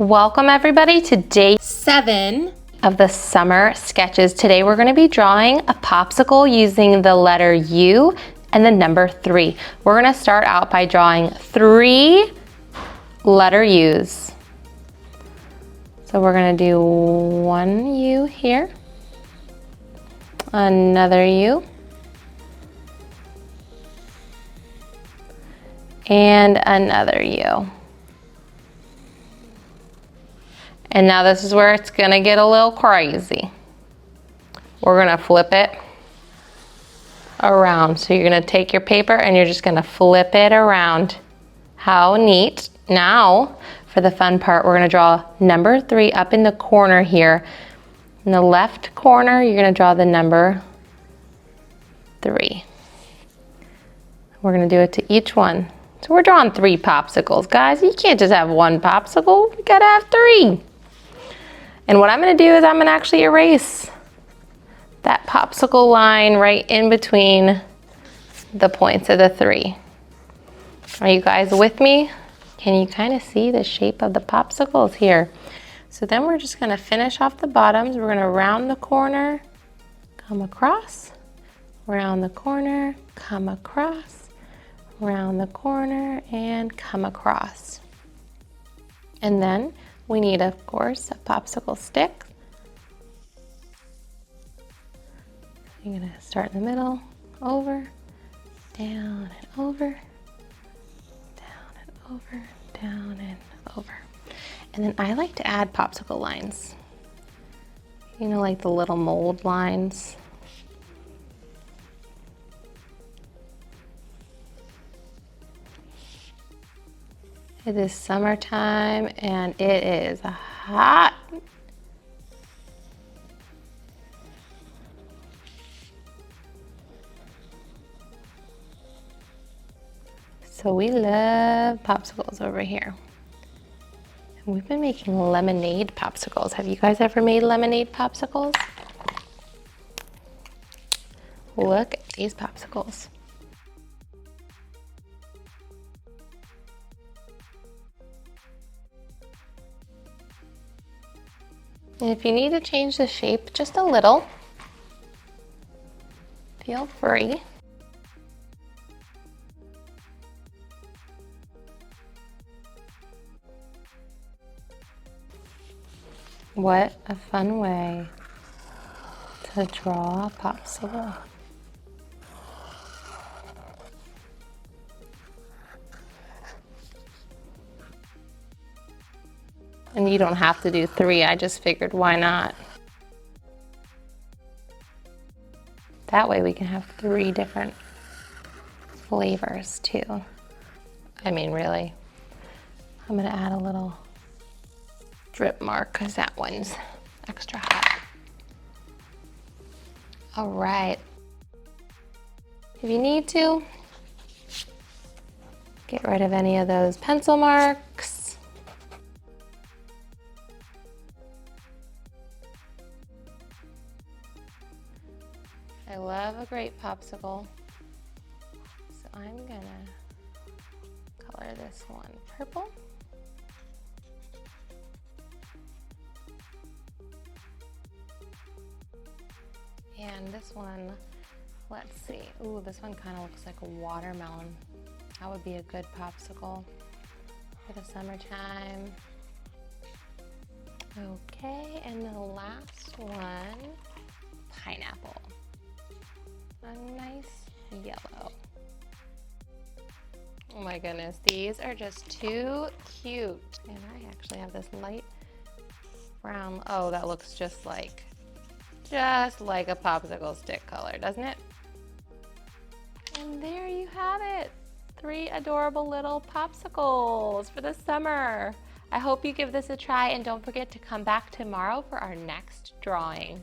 Welcome everybody to day 7 of the summer sketches. Today we're going to be drawing a popsicle using the letter U and the number 3. We're going to start out by drawing 3 letter U's. So we're going to do one U here, another U, and another U. And now this is where it's gonna get a little crazy. We're gonna flip it around. So you're gonna take your paper and you're just gonna flip it around. How neat. Now, for the fun part, we're gonna draw number 3 up in the corner here. In the left corner, you're gonna draw the number 3. We're gonna do it to each one. So we're drawing 3 popsicles, guys. You can't just have one popsicle, you gotta have 3. And what I'm gonna do is I'm gonna actually erase that popsicle line right in between the points of the 3. Are you guys with me? Can you kind of see the shape of the popsicles here? So then we're just gonna finish off the bottoms. We're gonna round the corner, come across, round the corner, come across, round the corner, and come across. And then we need, of course, a popsicle stick. You're gonna start in the middle, over, down and over, down and over, down and over. And then I like to add popsicle lines. You know, like the little mold lines. It is summertime and it is hot. So we love popsicles over here. And we've been making lemonade popsicles. Have you guys ever made lemonade popsicles? Look at these popsicles. And if you need to change the shape just a little, feel free. What a fun way to draw a popsicle. And you don't have to do 3, I just figured why not? That way we can have 3 different flavors too. I mean, really. I'm gonna add a little drip mark because that one's extra hot. All right. If you need to, get rid of any of those pencil marks. I love a great popsicle, so I'm gonna color this one purple. And this one, let's see. Ooh, this one kind of looks like a watermelon. That would be a good popsicle for the summertime. Okay, and the last one, pineapple. A nice yellow. Oh my goodness, these are just too cute. And I actually have this light brown. Oh, that looks just like a popsicle stick color, doesn't it? And there you have it. 3 adorable little popsicles for the summer. I hope you give this a try and don't forget to come back tomorrow for our next drawing.